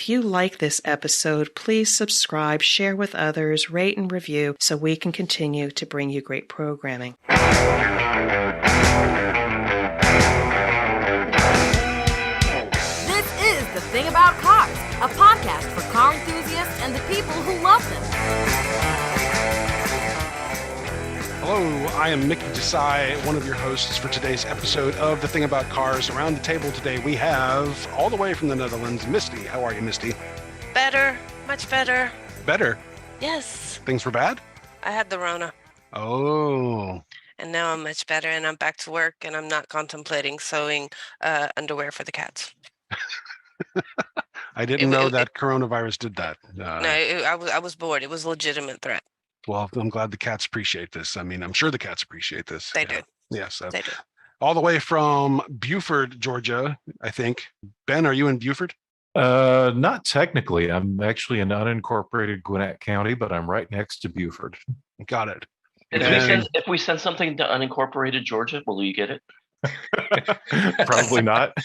If you like this episode, please subscribe, share with others, rate and review so we can continue to bring you great programming. This is The Thing About Cars, a podcast for car enthusiasts and the people who love them. Hello, I am Mickey Desai, one of your hosts for today's episode of The Thing About Cars. Around the table today, we have, all the way from the Netherlands, Misty. How are you, Misty? Better, much better. Better? Yes. Things were bad? I had the Rona. Oh. And now I'm much better, and I'm back to work, and I'm not contemplating sewing underwear for the cats. I didn't know that coronavirus did that. No, I was bored. It was a legitimate threat. Well, I'm glad the cats appreciate this. I mean, I'm sure the cats appreciate this. They do. Yes. They do. All the way from Beaufort, Georgia, I think. Ben, are you in Beaufort? Not technically. I'm actually in unincorporated Gwinnett County, but I'm right next to Beaufort. Got it. If we send something to unincorporated Georgia, will you get it? Probably not.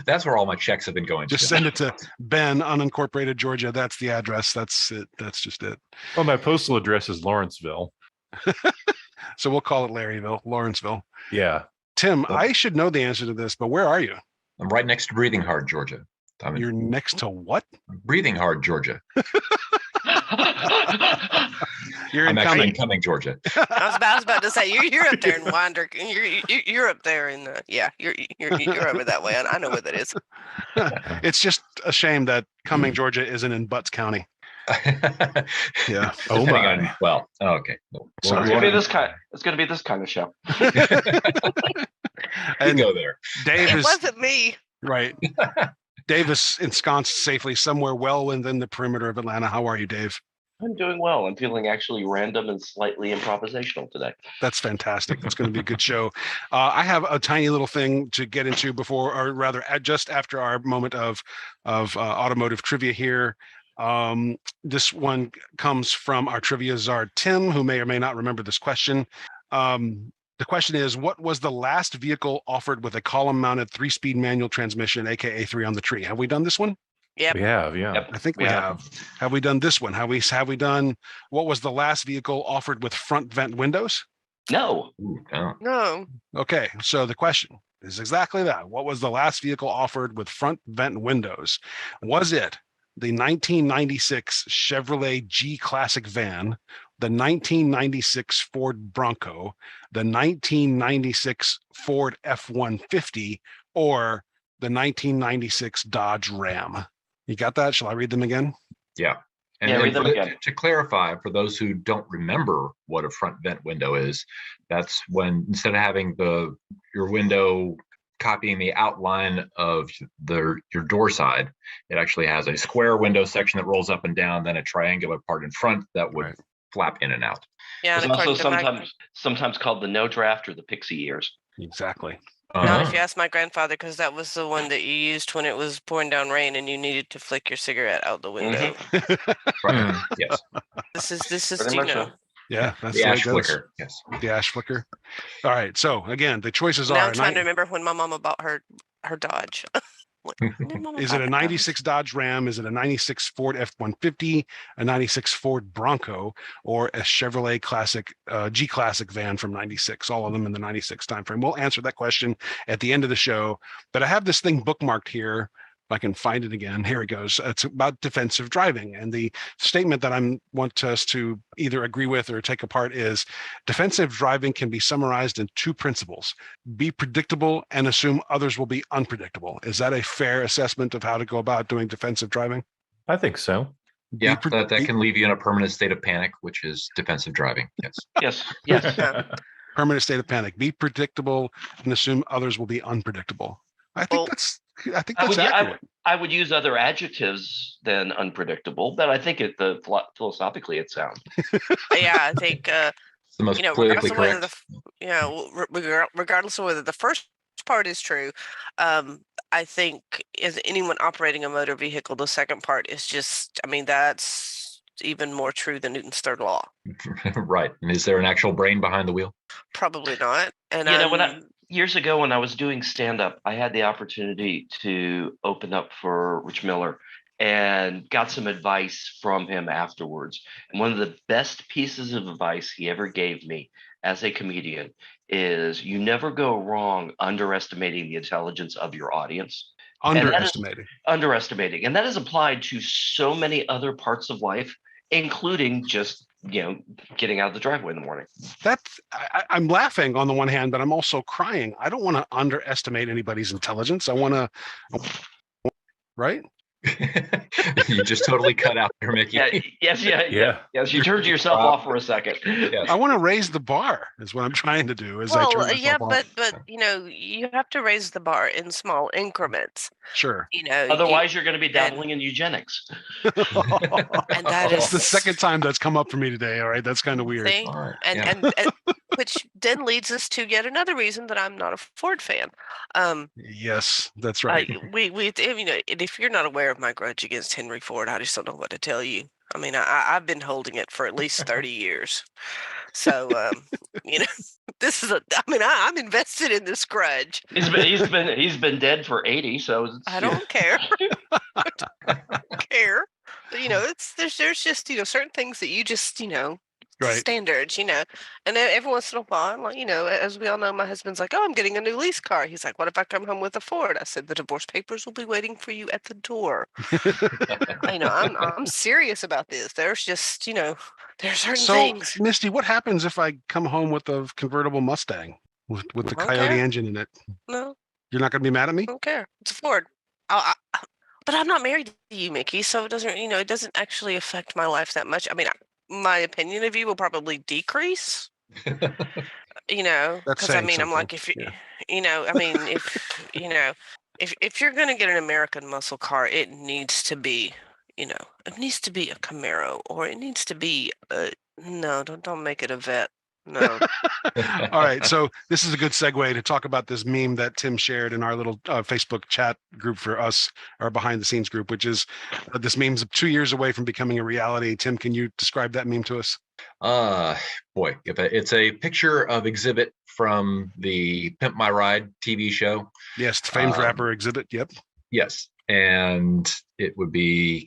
That's where all my checks have been going. Just send it to Ben, unincorporated Georgia. That's the address. That's it. That's just it. Well, my postal address is Lawrenceville. So we'll call it Lawrenceville. Yeah. Tim, I should know the answer to this, but where are you? I'm right next to Breathing Hard, Georgia. You're next to what? Breathing Hard, Georgia. I'm actually in Cumming, Georgia. I was about to say you're up there in Winder. You're up there in you're over that way. I know where that is. It's just a shame that Cumming, Georgia, isn't in Butts County. Yeah. Oh my. Okay. So it's gonna be this kind of show. And go there. Dave wasn't me. Right. Dave is ensconced safely somewhere well within the perimeter of Atlanta. How are you, Dave? I'm doing well. I'm feeling actually random and slightly improvisational today. That's fantastic. It's going to be a good show. I have a tiny little thing to get into before, or rather, just after our moment of automotive trivia here. This one comes from our trivia czar, Tim, who may or may not remember this question. The question is, what was the last vehicle offered with a column-mounted 3-speed manual transmission, aka 3 on the tree? Have we done this one? Yep. We have, yeah. Yep. I think we have. Have we done this one? Have we done, what was the last vehicle offered with front vent windows? No. No. Okay, so the question is exactly that. What was the last vehicle offered with front vent windows? Was it the 1996 Chevrolet G Classic van, the 1996 Ford Bronco, the 1996 Ford F-150, or the 1996 Dodge Ram? You got that? Shall I read them again? Yeah. And read them again. To clarify, for those who don't remember what a front vent window is, that's when instead of having your window copying the outline of your door side, it actually has a square window section that rolls up and down, then a triangular part in front that would flap in and out. Yeah, it's also sometimes called the no draft or the pixie ears. Exactly. Not if you ask my grandfather, because that was the one that you used when it was pouring down rain and you needed to flick your cigarette out the window. Right. Yes. This is do you know? Yeah, that's the ash flicker. Yes. The ash flicker. All right. So again, the choices now are. I'm trying to remember when my mama bought her Dodge. Is it a 96 Dodge Ram? Is it a 96 Ford F-150, a 96 Ford Bronco, or a Chevrolet Classic G Classic van from 96? All of them in the 96 timeframe. We'll answer that question at the end of the show. But I have this thing bookmarked here. If I can find it again, here it goes. It's about defensive driving, and the statement that I want us to either agree with or take apart is: defensive driving can be summarized in 2 principles: be predictable and assume others will be unpredictable. Is that a fair assessment of how to go about doing defensive driving? I think so. Yeah, that can leave you in a permanent state of panic, which is defensive driving. Yes. Yes. Permanent state of panic. Be predictable and assume others will be unpredictable. I think that's accurate. I would use other adjectives than unpredictable, but I think philosophically it sounds. Yeah, I think it's the most politically correct. Regardless of whether the first part is true, I think as anyone operating a motor vehicle, the second part is just, that's even more true than Newton's third law. Right. And is there an actual brain behind the wheel? Probably not. And years ago when I was doing stand-up, I had the opportunity to open up for Rich Miller and got some advice from him afterwards. And one of the best pieces of advice he ever gave me as a comedian is you never go wrong underestimating the intelligence of your audience. Underestimating. Underestimating. And that is applied to so many other parts of life, including just, getting out of the driveway in the morning. I'm laughing on the one hand, but I'm also crying. I don't want to underestimate anybody's intelligence. I want to, right? You just totally cut out there, Mickey. Yes. You turned yourself off for a second. Yes. I want to raise the bar is what I'm trying to do. But you have to raise the bar in small increments. Sure. Otherwise, you're going to be dabbling in eugenics. And that is the second time that's come up for me today. All right, that's kind of weird. Right. And which then leads us to yet another reason that I'm not a Ford fan. Yes, that's right. If you're not aware of my grudge against Henry Ford, I just don't know what to tell you. I mean, I've been holding it for at least 30 years. So, this is I'm invested in this grudge. He's been dead for 80. So I don't care. I don't care. But, there's just, certain things that you just, Right. standards, and every once in a while, as we all know, my husband's like, oh, I'm getting a new lease car. He's like, what if I come home with a Ford? I said, the divorce papers will be waiting for you at the door. I'm serious about this. There's just, there's certain things. Misty, what happens if I come home with a convertible Mustang with the Coyote engine in it? No. You're not going to be mad at me? I don't care. It's a Ford. But I'm not married to you, Mickey, so it doesn't, it doesn't actually affect my life that much. I mean, my opinion of you will probably decrease, because I'm like, if if you're going to get an American muscle car, it needs to be, it needs to be a Camaro, or it needs to be no, don't make it a Vet. No. All right. So this is a good segue to talk about this meme that Tim shared in our little Facebook chat group for us, our behind the scenes group, which is this meme's 2 years away from becoming a reality. Tim, can you describe that meme to us? Boy, it's a picture of Exhibit from the Pimp My Ride TV show. Yes, the famed rapper Exhibit. Yep. Yes. And it would be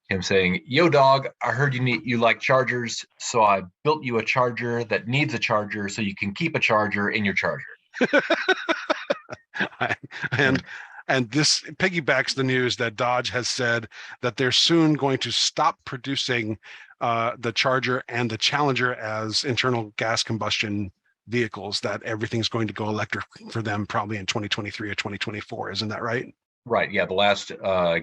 him saying, yo, dog, I heard you like chargers, so I built you a charger that needs a charger so you can keep a charger in your charger. And this piggybacks the news that Dodge has said that they're soon going to stop producing the Charger and the Challenger as internal gas combustion vehicles, that everything's going to go electric for them probably in 2023 or 2024. Isn't that right? Right. Yeah. The last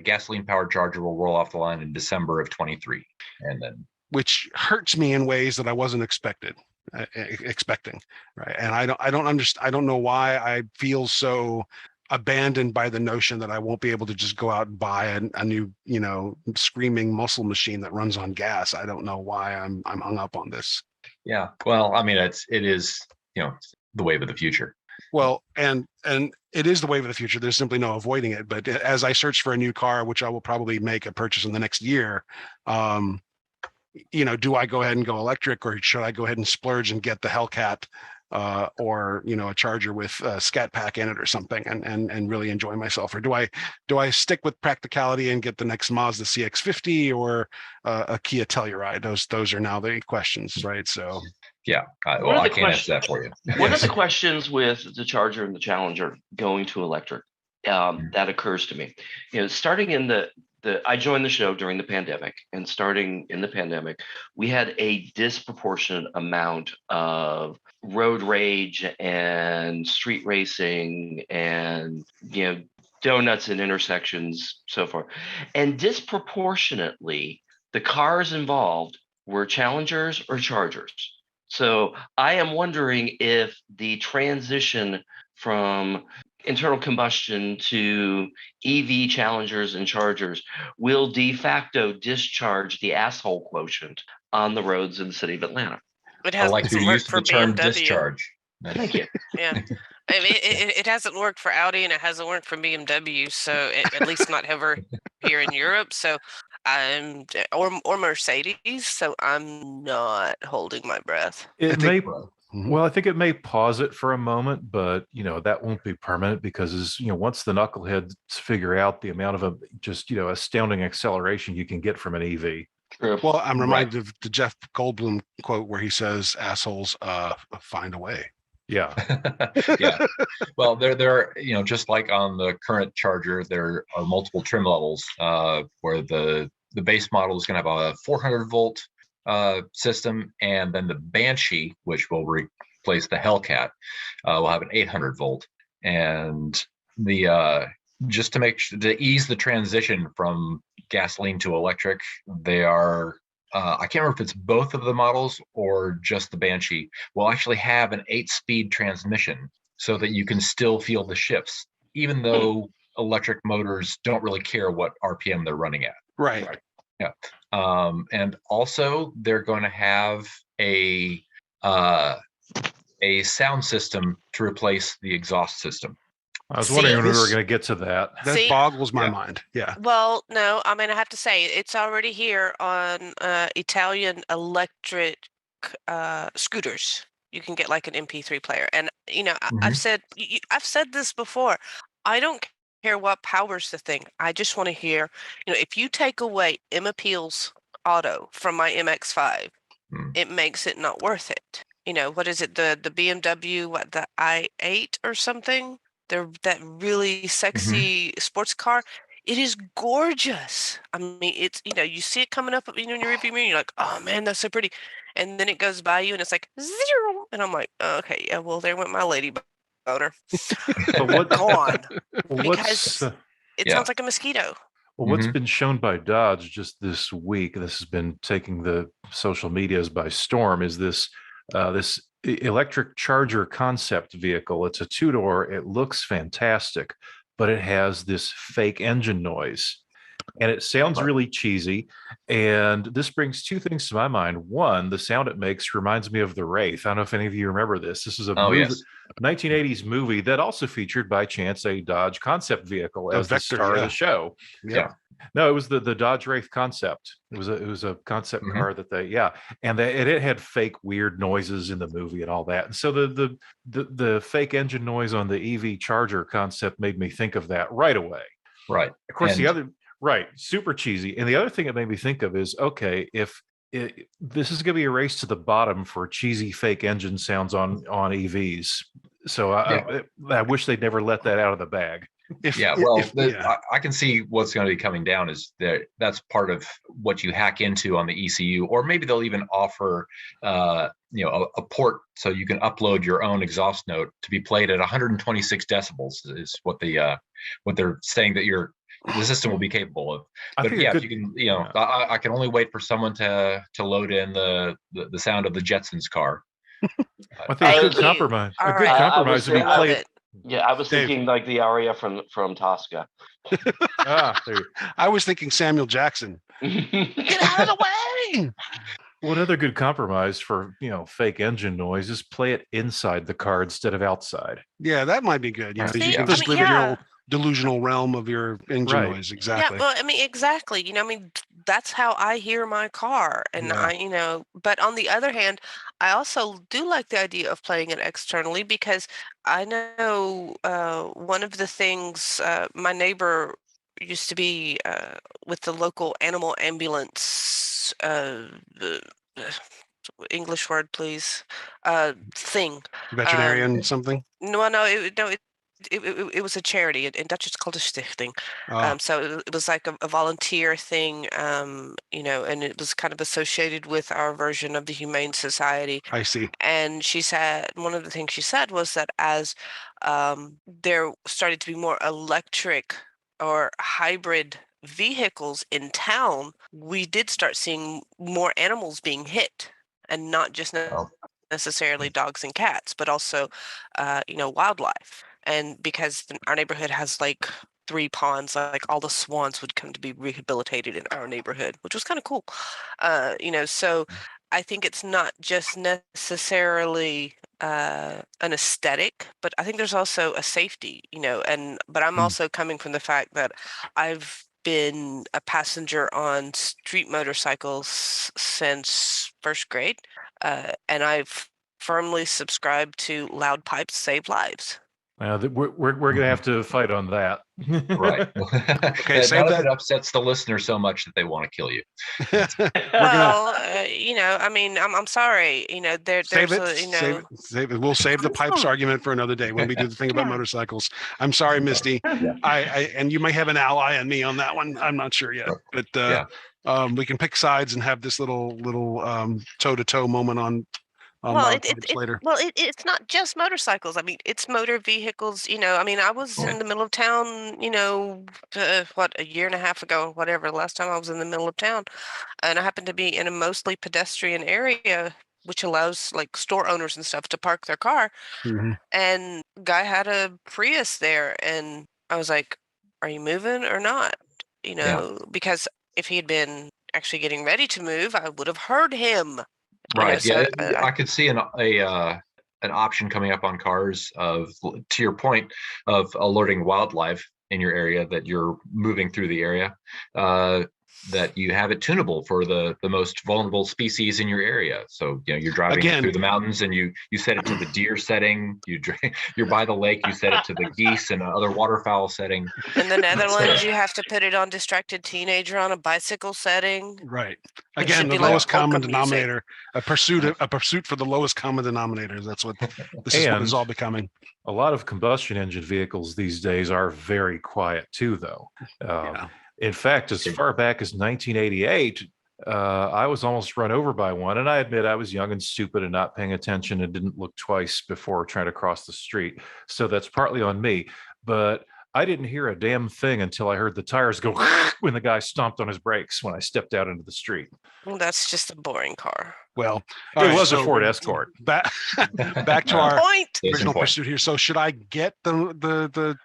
gasoline-powered Charger will roll off the line in December of 23, and then which hurts me in ways that I wasn't expecting. Right. And I don't know why I feel so abandoned by the notion that I won't be able to just go out and buy a new, screaming muscle machine that runs on gas. I don't know why I'm hung up on this. Yeah. Well, I mean, it is, the wave of the future. Well, and it is the wave of the future. There's simply no avoiding it. But as I search for a new car, which I will probably make a purchase in the next year, do I go ahead and go electric, or should I go ahead and splurge and get the Hellcat or a Charger with a Scat Pack in it or something, and really enjoy myself? Or do I stick with practicality and get the next Mazda CX-50 or a Kia Telluride? Those are now the questions, right? So yeah, I can't answer that for you. One of the questions with the Charger and the Challenger going to electric that occurs to me, starting in I joined the show during the pandemic, and starting in the pandemic, we had a disproportionate amount of road rage and street racing and, donuts in intersections, so forth. And disproportionately, the cars involved were Challengers or Chargers. So I am wondering if the transition from internal combustion to EV Challengers and Chargers will de facto discharge the asshole quotient on the roads in the city of Atlanta. I like to use the term discharge. Thank you. Yeah. I mean, it hasn't worked for Audi, and it hasn't worked for BMW, so at least not ever here in Europe. So or Mercedes. So I'm not holding my breath. It Mhm. Well, I think it may pause it for a moment, but that won't be permanent because once the knuckleheads figure out the amount of just astounding acceleration you can get from an EV. True. Well, I'm Right. reminded of the Jeff Goldblum quote where he says, "Assholes, find a way." Yeah. Yeah. Well, there, just like on the current Charger, there are multiple trim levels where the base model is going to have a 400 volt system, and then the Banshee, which will replace the Hellcat, will have an 800 volt. And the just to ease the transition from gasoline to electric, they are. I can't remember if it's both of the models or just the Banshee, will actually have an 8-speed transmission so that you can still feel the shifts, even though electric motors don't really care what RPM they're running at. Right. Yeah. And also they're going to have a sound system to replace the exhaust system. I was See, wondering when we were this- going to get to that. That See? boggles my Yeah. mind. Yeah. well, no, I mean, I have to say, it's already here on Italian electric scooters. You can get like an MP3 player. And, I've said this before. I don't care what powers the thing. I just want to hear, if you take away Emma Peel's auto from my MX-5, Hmm. it makes it not worth it. What is it? The BMW, the i8 or something? That really sexy sports car. It is gorgeous. I mean, it's, you see it coming up, in your rearview mirror, and you're like, oh man, that's so pretty. And then it goes by you and it's like zero. And I'm like, oh, okay, yeah, well, there went my lady boner. But what, Gone. what's Because it Yeah. sounds like a mosquito. what's Mhm. been shown by Dodge just this week, this has been taking the social medias by storm, is this electric Charger concept vehicle. It's a 2-door. It looks fantastic, but it has this fake engine noise. And it sounds Right. really cheesy. And this brings two things to my mind. One, the sound it makes reminds me of The Wraith. I don't know if any of you remember this. This is a Oh, yes. 1980s movie that also featured by chance a Dodge concept vehicle A as Vector, the star of yeah. the show. Yeah. No, it was the Dodge Wraith concept. It was a concept Mhm. car that and it had fake weird noises in the movie and all that. And so the fake engine noise on the EV Charger concept made me think of that right away. Right. Of course, And- the other right, super cheesy. And the other thing it made me think of is, okay, if this is going to be a race to the bottom for cheesy fake engine sounds on EVs. So I wish they'd never let that out of the bag. I can see what's going to be coming down is that's part of what you hack into on the ECU, or maybe they'll even offer a port so you can upload your own exhaust note to be played at 126 decibels is what they're saying that the system will be capable of. But yeah, if you can, I can only wait for someone to load in the sound of the Jetsons car. I think a good Thank you. compromise. All A good right. compromise would be Love play it. Yeah, I was Dave. thinking like the aria from Tosca. There. I was thinking Samuel Jackson. Get out of the way! One other good compromise for fake engine noise is play it inside the car instead of outside. Yeah, that might be good. Right. You See, can I just mean, live in your yeah. old delusional realm of your engine Right. noise. Exactly. Yeah, well, I mean, exactly. That's how I hear my car. And Yeah. but on the other hand, I also do like the idea of playing it externally because I know one of the things my neighbor used to be with the local animal ambulance, English word, please, thing. Veterinarian something. No, it was a charity. In Dutch, it's called a stichting. So it was like a volunteer thing, and it was kind of associated with our version of the Humane Society. I see. And she said, one of the things she said was that as there started to be more electric or hybrid vehicles in town, we did start seeing more animals being hit, and not just necessarily dogs and cats, but also, wildlife. And because our neighborhood has like 3 ponds, like all the swans would come to be rehabilitated in our neighborhood, which was kind of cool. So I think it's not just necessarily an aesthetic, but I think there's also a safety, but I'm also coming from the fact that I've been a passenger on street motorcycles since first grade. And I've firmly subscribe to loud pipes save lives. We're going to have to fight on that. Right. Okay, save none of that. it upsets the listener so much that they want to kill you. Well, I mean, I'm sorry. There's Save it. a, Save it. We'll save the pipes argument for another day when we do the thing about motorcycles. I'm sorry, Misty. I and you may have an ally and me on that one. I'm not sure yet, but we can pick sides and have this little toe-to-toe moment on loud pipes later. It's not just motorcycles. I mean, it's motor vehicles. I mean, I was in the middle of town, a year and a half ago, whatever, last time I was in the middle of town, and I happened to be in a mostly pedestrian area, which allows like store owners and stuff to park their car. Mm-hmm. And guy had a Prius there, and I was like, "Are you moving or not?" Because if he had been actually getting ready to move, I would have heard him. Right. I could see an option coming up on cars of, to your point, of alerting wildlife in your area that you're moving through the area, that you have it tunable for the most vulnerable species in your area. So you're driving through the mountains and you set it to the deer setting. You're by the lake, you set it to the geese and other waterfowl setting. In the Netherlands, you have to put it on distracted teenager on a bicycle setting. Right. Again, the lowest common denominator, a pursuit for the lowest common denominators. That's what this is what it's all becoming. A lot of combustion engine vehicles these days are very quiet too, though. In fact, as far back as 1988, I was almost run over by one. And I admit I was young and stupid and not paying attention and didn't look twice before trying to cross the street. So that's partly on me. But I didn't hear a damn thing until I heard the tires go when the guy stomped on his brakes when I stepped out into the street. Well, that's just a boring car. Well, it was a Ford Escort. Back to our original point. pursuit here. So should I get the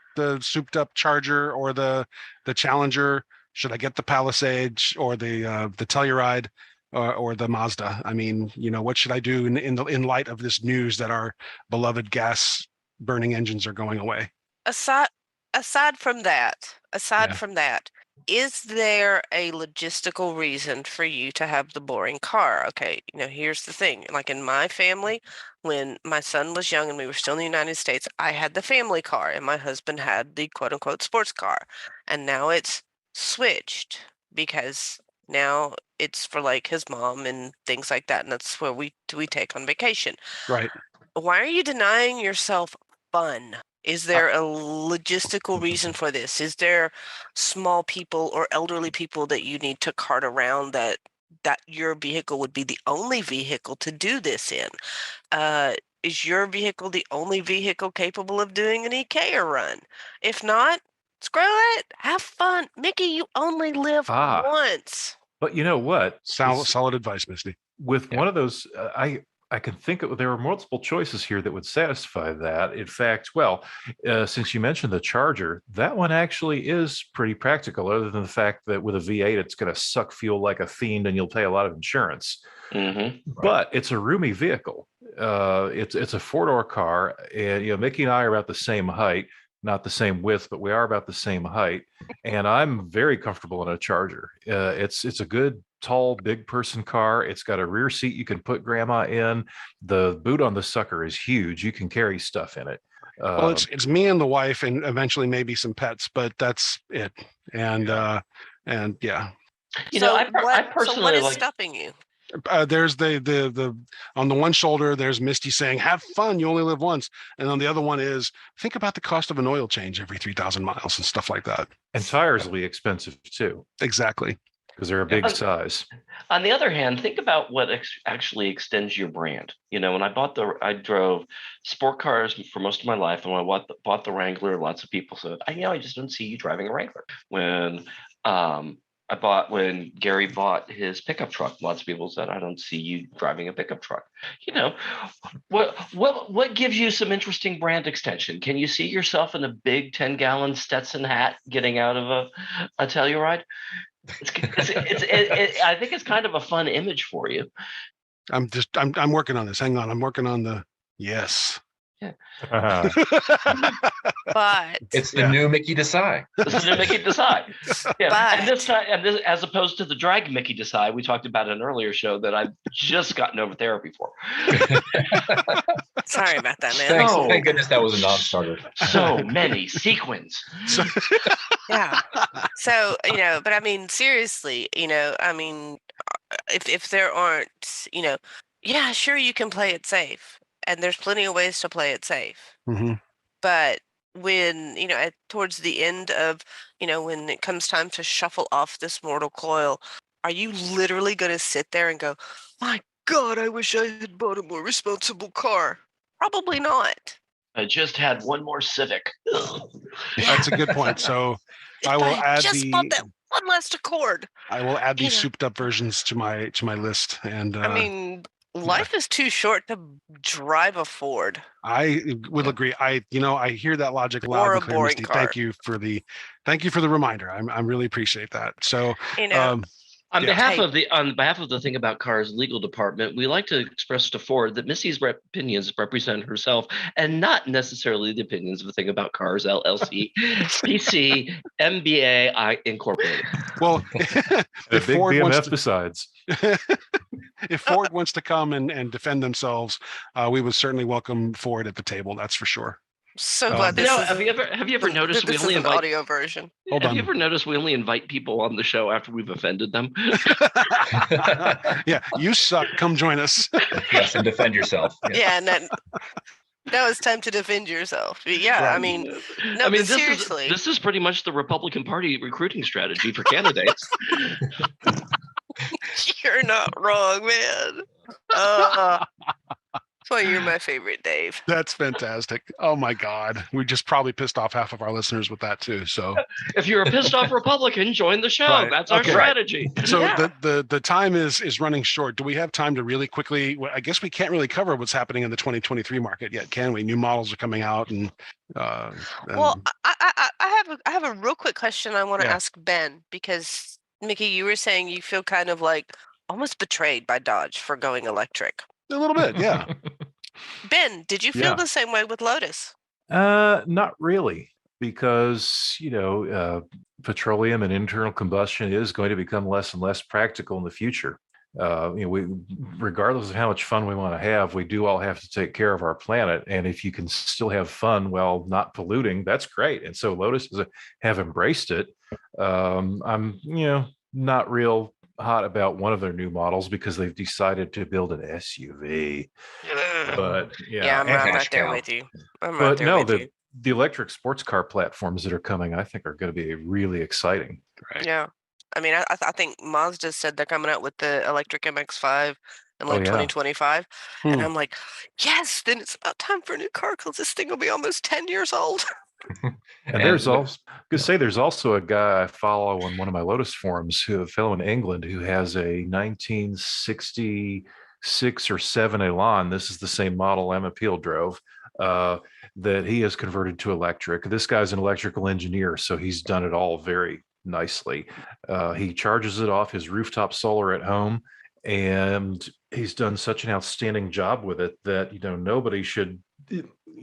souped up Charger or the Challenger? Should I get the Palisade or the Telluride or the Mazda? I mean, what should I do in light of this news that our beloved gas burning engines are going away? Aside from that, is there a logistical reason for you to have the boring car? Okay, here's the thing. Like in my family, when my son was young and we were still in the United States, I had the family car and my husband had the quote unquote sports car. And now it's switched because now it's for like his mom and things like that. And that's where we take on vacation. Right. Why are you denying yourself fun? Is there a logistical reason for this? Is there small people or elderly people that you need to cart around that your vehicle would be the only vehicle to do this in? Is your vehicle the only vehicle capable of doing an EK run? If not, screw it. Have fun. Mickey, you only live once. But you know what? Solid advice, Misty. With one of those, I can think there are multiple choices here that would satisfy that. In fact, since you mentioned the Charger, that one actually is pretty practical, other than the fact that with a V8, it's going to suck fuel like a fiend and you'll pay a lot of insurance. Mm-hmm. But it's a roomy vehicle. It's a four-door car, and Mickey and I are about the same height. Not the same width, but we are about the same height. And I'm very comfortable in a Charger. It's a good, tall, big person car. It's got a rear seat you can put grandma in. The boot on the sucker is huge. You can carry stuff in it. Well, it's me and the wife and eventually maybe some pets, but that's it. And yeah. I personally so what is stopping you? There's the on the one shoulder, there's Misty saying, have fun, you only live once. And on the other one is, think about the cost of an oil change every 3,000 miles and stuff like that. And tires will be expensive too. Exactly. Because they're a big size. On the other hand, think about what actually extends your brand. When I drove sport cars for most of my life, and when I bought the Wrangler, lots of people said, I just don't see you driving a Wrangler. When Gary bought his pickup truck, lots of people said, I don't see you driving a pickup truck. What gives you some interesting brand extension? Can you see yourself in a big 10-gallon Stetson hat getting out of a Telluride? I think it's kind of a fun image for you. I'm working on this. Hang on. I'm working on the yes. But It's the new Mickey Desai. This is the Mickey Desai. Yeah, But- and this time, as opposed to the drag Mickey Desai, we talked about in an earlier show that I've just gotten over therapy for. sorry about that, man. Thanks. Oh. Thank goodness that was a non-starter. So many sequins. Yeah. So, but I mean, seriously, if there aren't, yeah, sure, you can play it safe. And there's plenty of ways to play it safe. Mm-hmm. But when, towards the end of, when it comes time to shuffle off this mortal coil, are you literally going to sit there and go, my God, I wish I had bought a more responsible car? Probably not. I just had one more Civic. That's a good point. So I will add bought that one last Accord. I will add these souped up versions to my list. And I mean, life is too short to drive a Ford. I will agree. I hear that logic loud Or and a clear, boring Misty. car. Thank you for the reminder. I really appreciate that. So On Yeah. behalf of the Thing About Cars legal department, we like to express to Ford that Missy's opinions represent herself and not necessarily the opinions of the Thing About Cars LLC, PC, MBA Incorporated. well, A if big Ford wants BMF to, besides. if Ford wants to come and defend themselves, we would certainly welcome Ford at the table. That's for sure. So glad this is have you ever noticed we this only is an invite audio version. Have you ever noticed we only invite people on the show after we've offended them? Yeah, you suck. Come join us. Yes, and defend yourself. Yes. Yeah, and then now it's time to defend yourself. Yeah, Right. I mean, no, I mean, but seriously. this is pretty much the Republican Party recruiting strategy for candidates. You're not wrong, man. That's why you're my favorite, Dave. That's fantastic. Oh my God. We just probably pissed off half of our listeners with that too. So If you're a pissed off Republican, join the show. Right. That's our Okay. strategy. So Yeah. the time is running short. Do we have time to really quickly? I guess we can't really cover what's happening in the 2023 market yet, can we? New models are coming out, and Well, I have a real quick question I want to Yeah. ask Ben, because Mickey, you were saying you feel kind of like almost betrayed by Dodge for going electric. a little bit, yeah. Ben, did you feel Yeah. the same way with Lotus? Not really, because petroleum and internal combustion is going to become less and less practical in the future. We, regardless of how much fun we want to have, we do all have to take care of our planet. And if you can still have fun while not polluting, that's great. And so Lotus have embraced it. I'm, not real hot about one of their new models because they've decided to build an SUV. But Yeah, I'm and right cash there cow. with you. I'm right but there no, with you. the electric sports car platforms that are coming, I think, are going to be really exciting. Right. Yeah. I mean, I think Mazda said they're coming out with the electric MX-5 in like yeah. 2025. And Hmm. I'm like, yes, then it's about time for a new car because this thing will be almost 10 years old. And there's also a guy I follow on one of my Lotus forums, a fellow in England who has a 1966 or 7 Elan. This is the same model Emma Peel drove, that he has converted to electric. This guy's an electrical engineer, so he's done it all very nicely. He charges it off his rooftop solar at home, and he's done such an outstanding job with it that nobody should.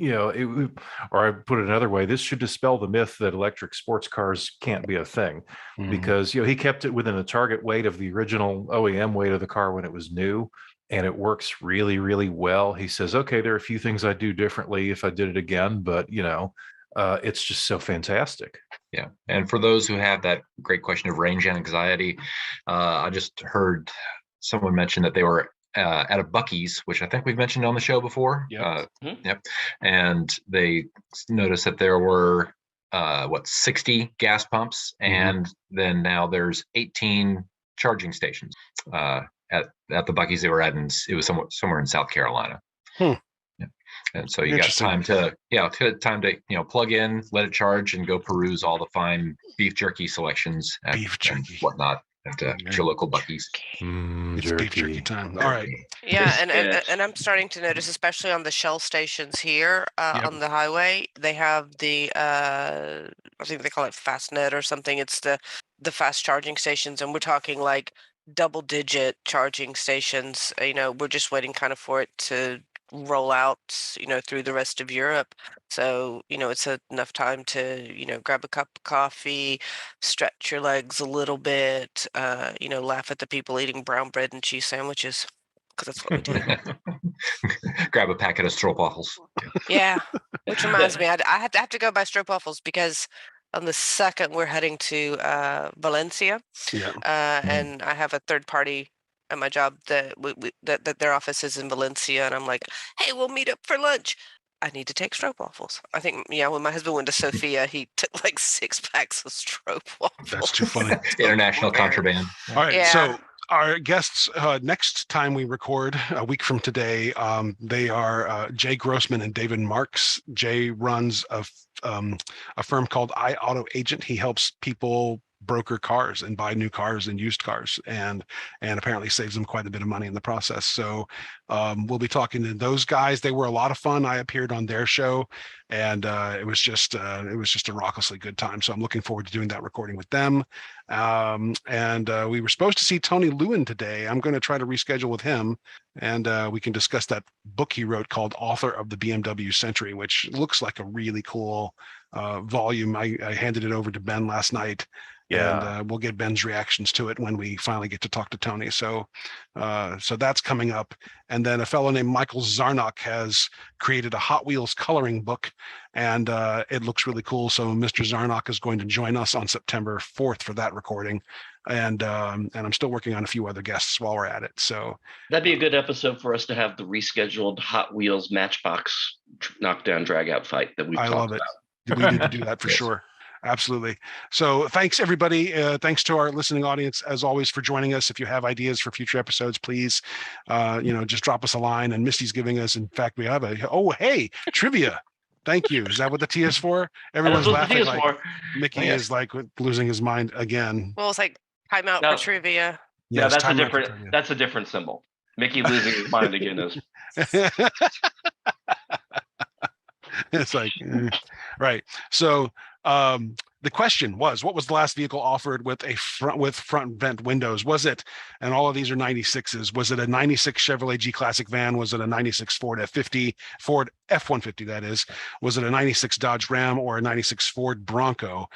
Or I put it another way, this should dispel the myth that electric sports cars can't be a thing, because he kept it within the target weight of the original OEM weight of the car when it was new, and it works really, really well. He says, okay, there are a few things I'd do differently if I did it again, but it's just so fantastic. Yeah. And for those who have that great question of range anxiety, I just heard someone mention that they were at a Buc-ee's, which I think we've mentioned on the show before. Yep. Yep. And they noticed that there were 60 gas pumps, and then now there's 18 charging stations at the Buc-ee's they were at, and it was somewhere in South Carolina. Yeah. And so you got time to plug in, let it charge, and go peruse all the fine beef jerky selections and whatnot at your local Buc-ee's. It's beef jerky time. All right. Yeah, and I'm starting to notice, especially on the Shell stations here on the highway, they have the I think they call it FastNet or something. It's the fast charging stations, and we're talking like double-digit charging stations. We're just waiting kind of for it to roll out, through the rest of Europe. So, it's enough time to, grab a cup of coffee, stretch your legs a little bit, laugh at the people eating brown bread and cheese sandwiches, because that's what we do. Grab a packet of stroopwafels. Yeah, which reminds me, I have to go buy stroopwafels because on the 2nd we're heading to Valencia, Yeah. and I have a third party at my job that that their office is in Valencia, and I'm like, hey, we'll meet up for lunch. I need to take stroopwafels. I think, when my husband went to Sofia, he took like 6 packs of stroopwafels. That's too funny. International contraband. All right. Yeah. So our guests, next time we record, a week from today, they are Jay Grossman and David Marks. Jay runs a firm called iAuto Agent. He helps people broker cars and buy new cars and used cars, and apparently saves them quite a bit of money in the process. So we'll be talking to those guys. They were a lot of fun. I appeared on their show, and it was just a raucously good time. So I'm looking forward to doing that recording with them. We were supposed to see Tony Lewin today. I'm going to try to reschedule with him, and we can discuss that book he wrote called Author of the BMW Century, which looks like a really cool volume. I handed it over to Ben last night. Yeah. And we'll get Ben's reactions to it when we finally get to talk to Tony. So that's coming up. And then a fellow named Michael Zarnock has created a Hot Wheels coloring book, and it looks really cool. So Mr. Zarnock is going to join us on September 4th for that recording. And I'm still working on a few other guests while we're at it. So that'd be a good episode for us to have the rescheduled Hot Wheels Matchbox knockdown drag out fight that we've talked about. I love it. We need to do that for sure. Absolutely. So thanks, everybody. Thanks to our listening audience, as always, for joining us. If you have ideas for future episodes, please, just drop us a line. And Misty's giving us, in fact, we have trivia. Thank you. Is that what the T is for? Everyone's laughing like Mickey is like losing his mind again. Well, it's like time out for trivia. Yeah, that's a different symbol. Mickey losing his mind again is. It's like, right. So the question was, what was the last vehicle offered with front vent windows? Was it, and all of these are 96s, was it a 96 Chevrolet G Classic van? Was it a 96 Ford F-150, that is? Was it a 96 Dodge Ram or a 96 Ford Bronco?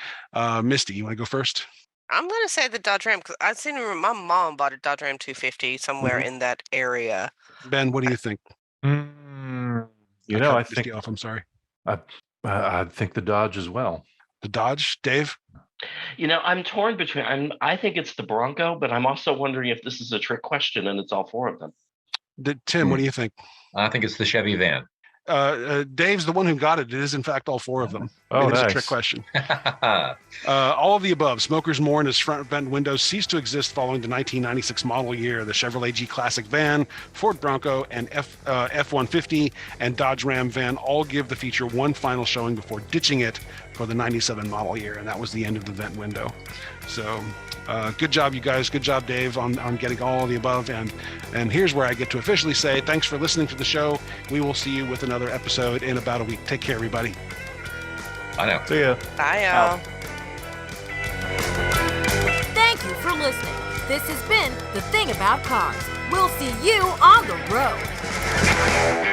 Misty, you want to go first? I'm going to say the Dodge Ram, because I've seen my mom bought a Dodge Ram 250 somewhere in that area. Ben, what do you think? I think off. I'm sorry. I think the Dodge as well. The Dodge, Dave? I'm torn between. I think it's the Bronco, but I'm also wondering if this is a trick question and it's all 4 of them. Tim, what do you think? I think it's the Chevy van. Dave's the one who got it. It is, in fact, all 4 of them. Oh, it's nice. a trick question. All of the above. Smokers Mourn front vent windows ceased to exist following the 1996 model year. The Chevrolet G Classic van, Ford Bronco, and F-150 and Dodge Ram van all give the feature one final showing before ditching it for the 97 model year, and that was the end of the vent window. So good job, you guys. Good job, Dave, on getting all of the above. And here's where I get to officially say thanks for listening to the show. We will see you with another episode in about a week. Take care, everybody. Bye now. See ya. Bye, y'all. Thank you for listening. This has been The Thing About Cars. We'll see you on the road.